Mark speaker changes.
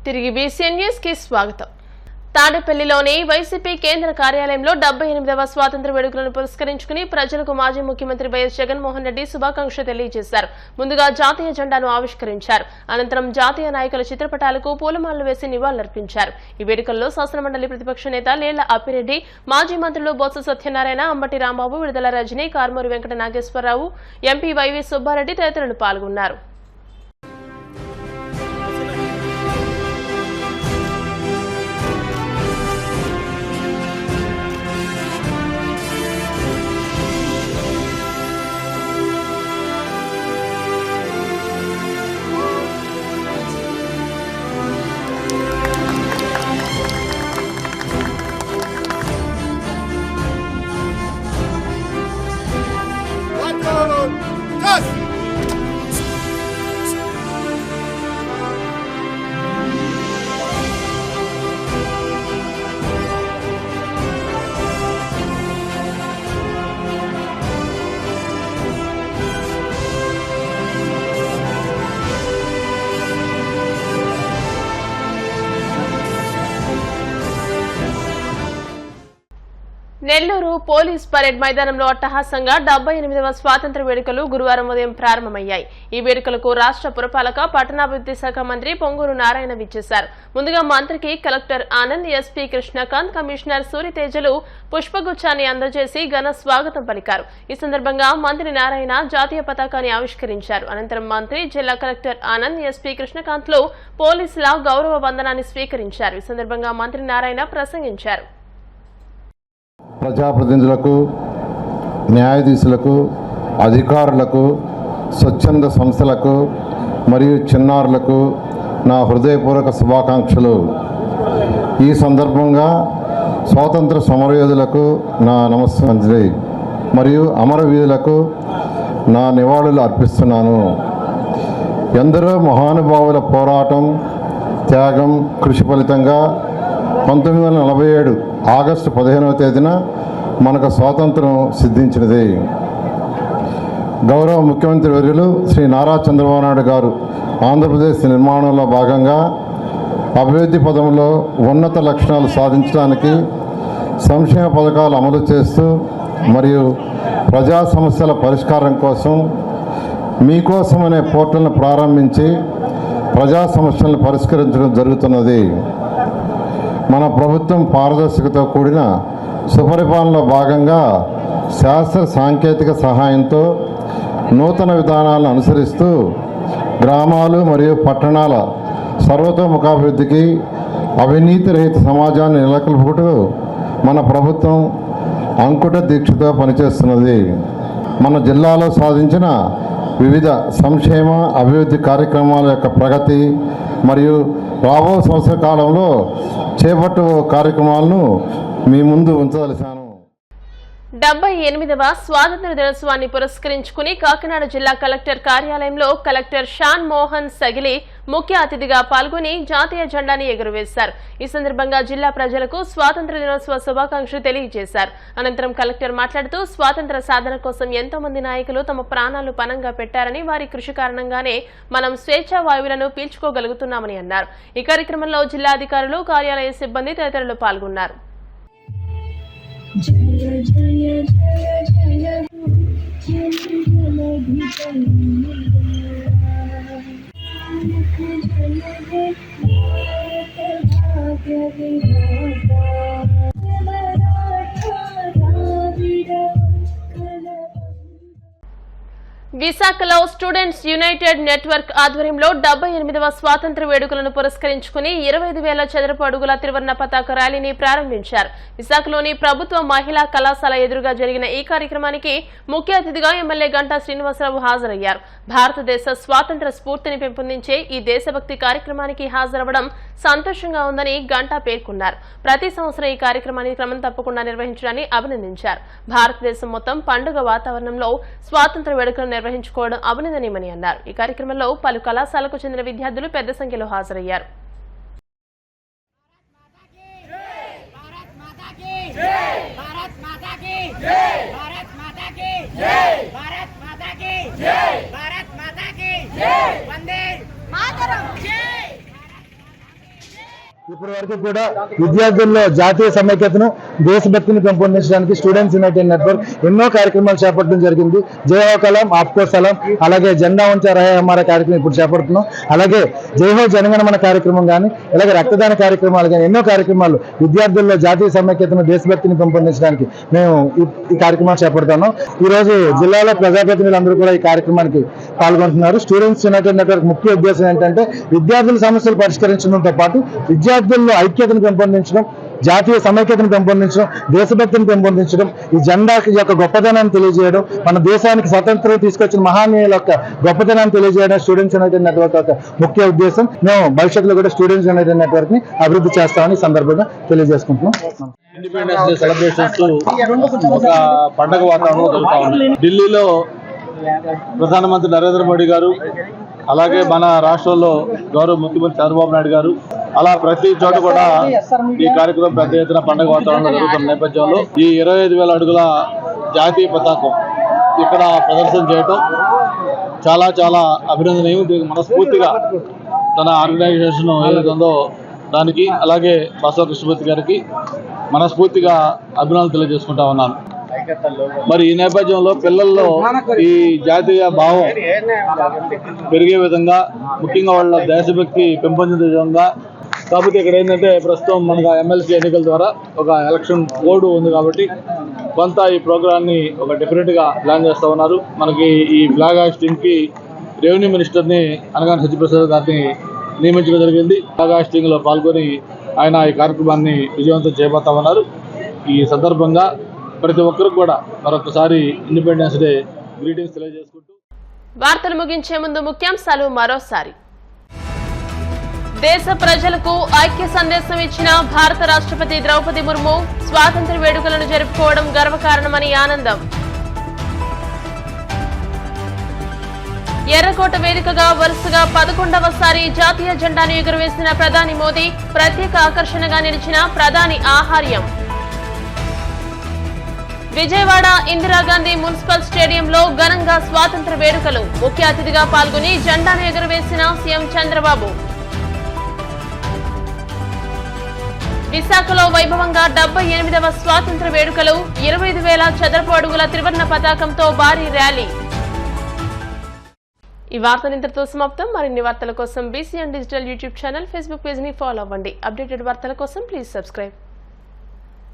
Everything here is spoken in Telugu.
Speaker 1: తిరిగి బీసీఎన్ న్యూస్ కి స్వాగతం. తాడేపల్లిలోని వైసీపీ కేంద్ర కార్యాలయంలో 78వ స్వాతంత్ర వేడుకలను పురస్కరించుకుని ప్రజలకు మాజీ ముఖ్యమంత్రి వైఎస్ జగన్మోహన్ రెడ్డి శుభాకాంక్షలు తెలియజేశారు. ముందుగా జాతీయ జెండాను ఆవిష్కరించారు. అనంతరం జాతీయ నాయకుల చిత్రపటాలకు పూలమాలలు వేసి నివాళులర్పించారు. ఈ వేడుకల్లో శాసనమండలి ప్రతిపక్ష నేత లేళ్ల అప్పిరెడ్డి, మాజీ మంత్రులు బొత్స సత్యనారాయణ, అంబటి రాంబాబు, విడుదల రజని, కార్మూరి వెంకట నాగేశ్వరరావు, ఎంపీ వైవి సుబ్బారెడ్డి తదితరులు పాల్గొన్నారు. నెల్లూరు పోలీస్ పరేడ్ మైదానంలో అట్టహాసంగా 78వ స్వాతంత్ర వేడుకలు గురువారం ఉదయం ప్రారంభమయ్యాయి. ఈ వేడుకలకు రాష్ట్ర పురపాలక పట్టణాభివృద్ధి శాఖ మంత్రి పొంగూరు నారాయణ విచ్చేశారు. ముందుగా మంత్రికి collector Anand, SP Krishnakanth, commissioner సూరితేజలు పుష్పగుచ్చాన్ని అందజేసి ఘన స్వాగతం పలికారు. ఈ సందర్భంగా మంత్రి నారాయణ జాతీయ పతాకాన్ని ఆవిష్కరించారు. అనంతరం మంత్రి, జిల్లా కలెక్టర్ ఆనంద్, ఎస్పీ కృష్ణకాంత్లు పోలీసుల గౌరవ వందనాన్ని స్వీకరించారు. ఈ సందర్భంగా మంత్రి నారాయణ ప్రసంగించారు.
Speaker 2: ప్రజాప్రతినిధులకు, న్యాయాధీశులకు, అధికారులకు, స్వచ్ఛంద సంస్థలకు మరియు చిన్నారులకు నా హృదయపూర్వక శుభాకాంక్షలు. ఈ సందర్భంగా స్వాతంత్ర సమరయోధులకు నా నమస్కారాంజలి మరియు అమరవీరులకు నా నివాళులు అర్పిస్తున్నాను. ఎందరో మహానుభావుల పోరాటం, త్యాగం, కృషి ఫలితంగా 1947 ఆగస్టు 15వ తేదీన మనకు స్వాతంత్రం సిద్ధించినది. గౌరవ ముఖ్యమంత్రి వర్యులు శ్రీ నారా చంద్రబాబు నాయుడు గారు ఆంధ్రప్రదేశ్ నిర్మాణంలో భాగంగా అభివృద్ధి పదంలో ఉన్నత లక్షణాలు సాధించడానికి సంక్షేమ పథకాలు అమలు చేస్తూ మరియు ప్రజా సమస్యల పరిష్కారం కోసం మీకోసం అనే పోర్టల్ను ప్రారంభించి ప్రజా సమస్యలను పరిష్కరించడం జరుగుతున్నది. మన ప్రభుత్వం పారదర్శకతో కూడిన సుపరిపాలనలో భాగంగా శాస్త్ర సాంకేతిక సహాయంతో నూతన విధానాలను అనుసరిస్తూ గ్రామాలు మరియు పట్టణాల సర్వతోముఖాభివృద్ధికి, అవినీతి రహిత సమాజాన్ని నెలకొల్పుటకు మన ప్రభుత్వం అంకుట దీక్షతో పనిచేస్తున్నది. మన జిల్లాలో సాధించిన వివిధ సంక్షేమ అభివృద్ధి కార్యక్రమాల యొక్క ప్రగతి మరియు రాబో సంవత్సర కాలంలో చేపట్టు కార్యక్రమాలను మీ ముందు ఉంచదలిచాను.
Speaker 1: 78వ స్వాతంత్ర దినోత్సవాన్ని పురస్కరించుకుని కాకినాడ జిల్లా కలెక్టర్ కార్యాలయంలో కలెక్టర్ షాన్ మోహన్ సగిలి ముఖ్య అతిథిగా పాల్గొని జాతీయ జెండాని ఎగురవేశారు. ఈ సందర్భంగా జిల్లా ప్రజలకు స్వాతంత్ర దినోత్సవ శుభాకాంక్షలు తెలియజేశారు. అనంతరం కలెక్టర్ మాట్లాడుతూ స్వాతంత్ర సాధన కోసం ఎంతో మంది నాయకులు తమ ప్రాణాలు పణంగా పెట్టారని, వారి కృషి కారణంగానే మనం స్వేచ్ఛా వాయువులను పీల్చుకోగలుగుతున్నామని అన్నారు. ఈ కార్యక్రమంలో జిల్లా అధికారులు, కార్యాలయ సిబ్బంది తదితరులు పాల్గొన్నారు.
Speaker 3: జయ జయ జయ జయ జయ
Speaker 1: విశాఖలో స్టూడెంట్స్ యునైటెడ్ నెట్వర్క్ ఆధ్వర్యంలో 78వ స్వాతంత్ర వేడుకలను పురస్కరించుకుని 25,000 చదరపు అడుగుల త్రివర్ణ పతాక ర్యాలీని ప్రారంభించారు. విశాఖలోని ప్రభుత్వ మహిళా కళాశాల ఎదురుగా జరిగిన ఈ కార్యక్రమానికి ముఖ్య అతిథిగా ఎమ్మెల్యే గంటా శ్రీనివాసరావు హాజరయ్యారు. భారతదేశ స్వాతంత్ర స్ఫూర్తిని పెంపొందించే ఈ దేశభక్తి కార్యక్రమానికి హాజరవ్వడం సంతోషంగా ఉందని గంటా పేర్కొన్నారు. ప్రతి సంవత్సరం ఈ కార్యక్రమాన్ని క్రమం తప్పకుండా నిర్వహించడాన్ని అభినందించారు. భారతదేశం మొత్తం పండుగ వాతావరణంలో స్వాతంత్ర వేడుకలను నిర్వహించుకోవడం అభినందనీయమని అన్నారు. ఈ కార్యక్రమంలో పలు కళాశాలకు చెందిన విద్యార్థులు పెద్ద సంఖ్యలో హాజరయ్యారు.
Speaker 4: ఇప్పటి వరకు కూడా విద్యార్థుల్లో జాతీయ సమైక్యతను దేశభక్తిని పెంపొందించడానికి స్టూడెంట్స్ యునైటెడ్ నెట్వర్క్ ఎన్నో కార్యక్రమాలు చేపట్టడం జరిగింది. జై హో కలాం ఆప్కో సలాం, అలాగే జెండా ఉంచా రహే హమారా కార్యక్రమం ఇప్పుడు చేపడుతున్నాం. అలాగే జై హో జనగణమన కార్యక్రమం కానీ, అలాగే రక్తదాన కార్యక్రమాలు కానీ ఎన్నో కార్యక్రమాలు విద్యార్థుల్లో జాతీయ సమైక్యతను దేశభక్తిని పెంపొందించడానికి మేము ఈ కార్యక్రమాలు చేపడుతున్నాం. ఈ రోజు జిల్లాలో ప్రజాప్రతినిధులందరూ కూడా ఈ కార్యక్రమానికి పాల్గొంటున్నారు. స్టూడెంట్స్ యునైటెడ్ నెట్వర్క్ ముఖ్య ఉద్దేశం ఏంటంటే విద్యార్థుల సమస్యలు పరిష్కరించడంతో పాటు విద్యార్థుల్లో ఐక్యతను పెంపొందించడం, జాతీయ సమైక్యతను పెంపొందించడం, దేశభక్తిని పెంపొందించడం, ఈ జెండా యొక్క గొప్పతనాన్ని తెలియజేయడం, మన దేశానికి స్వతంత్రం తీసుకొచ్చిన మహానీయుల యొక్క గొప్పతనాన్ని తెలియజేయడం స్టూడెంట్స్ యునైటెడ్ నెట్వర్క్ యొక్క ముఖ్య ఉద్దేశం. మేము భవిష్యత్తులో కూడా స్టూడెంట్స్ యునైటెడ్ నెట్వర్క్ ని అభివృద్ధి చేస్తామని ఈ సందర్భంగా తెలియజేసుకుంటున్నాం.
Speaker 5: ఇండిపెండెన్స్ డే సెలబ్రేషన్స్ ఒక పండగ వాతావరణంలో జరుగుతా ఉంది. ఢిల్లీలో ప్రధానమంత్రి నరేంద్ర మోడీ గారు, అలాగే మన రాష్ట్రంలో గౌరవ ముఖ్యమంత్రి చంద్రబాబు నాయుడు గారు, అలా ప్రతి చోట కూడా ఈ కార్యక్రమం పెద్ద ఎత్తున పండుగ వాతావరణంలో జరుగుతున్న నేపథ్యంలో ఈ 25,000 అడుగుల జాతీయ పతాకం ఇక్కడ ప్రదర్శన చేయటం చాలా చాలా అభినందనీయం. దీనికి మనస్ఫూర్తిగా తన ఆర్గనైజేషన్ ఏదైతే ఉందో దానికి, అలాగే బసవ కృష్ణమూర్తి గారికి మనస్ఫూర్తిగా అభినందనలు తెలియజేసుకుంటా ఉన్నాను. మరి ఈ నేపథ్యంలో పిల్లల్లో ఈ జాతీయ భావం పెరిగే విధంగా, ముఖ్యంగా వాళ్ళ దేశభక్తి పెంపొందించే విధంగా, కాకపోతే ఇక్కడ ఏంటంటే ప్రస్తుతం మనకు ఎమ్మెల్సీ ఎన్నికల ద్వారా ఒక ఎలక్షన్ కోడ్ ఉంది కాబట్టి కొంత ఈ ప్రోగ్రామ్ని ఒక డిఫరెంట్గా ప్లాన్ చేస్తూ ఉన్నారు. మనకి ఈ ఫ్లాగ్ హాయిస్టింగ్కి రెవెన్యూ మినిస్టర్ని అనగాని సత్యప్రసాద్ గారిని నియమించడం జరిగింది. ఫ్లాగ్ హాయిస్టింగ్లో పాల్గొని ఆయన ఈ కార్యక్రమాన్ని విజయవంతం చేయబోతా ఉన్నారు. ఈ సందర్భంగా ప్రతి ఒక్కరు కూడా మరొకసారి ఇండిపెండెన్స్ డే గ్రీటింగ్స్ తెలియజేసుకుంటూ
Speaker 1: వార్తలు ముగించే ముందు ముఖ్యాంశాలు మరోసారి. దేశ ప్రజలకు ఐక్య సందేశం ఇచ్చిన భారత రాష్ట్రపతి ద్రౌపది ముర్ము స్వాతంత్ర్య వేడుకలను జరుపుకోవడం గర్వకారణమని ఆనందం. ఎర్రకోట వేదికగా వరుసగా 11వసారి జాతీయ జెండాను ఎగురవేసిన ప్రధాని మోదీ, ప్రత్యేక ఆకర్షణగా నిలిచిన ప్రధాని ఆహార్యం. విజయవాడ ఇందిరాగాంధీ మున్సిపల్ స్టేడియంలో ఘనంగా స్వాతంత్ర్య వేడుకలు, ముఖ్య అతిథిగా పాల్గొని జెండాను ఎగురవేసిన సీఎం చంద్రబాబు. విశాఖలో వైభవంగా 78వ స్వాతంత్ర్య వేడుకలు, 25,000 చదరపు అడుగుల త్రివర్ణ పతాకంతో భారీ ర్యాలీ. ఈ వార్తలు ఇంతటితో సమాప్తం. మరిన్ని వార్తల కోసం BCN digital YouTube channel, Facebook page ని ఫాలో అవ్వండి. అప్డేటెడ్ వార్తల కోసం ప్లీజ్ సబ్స్క్రైబ్.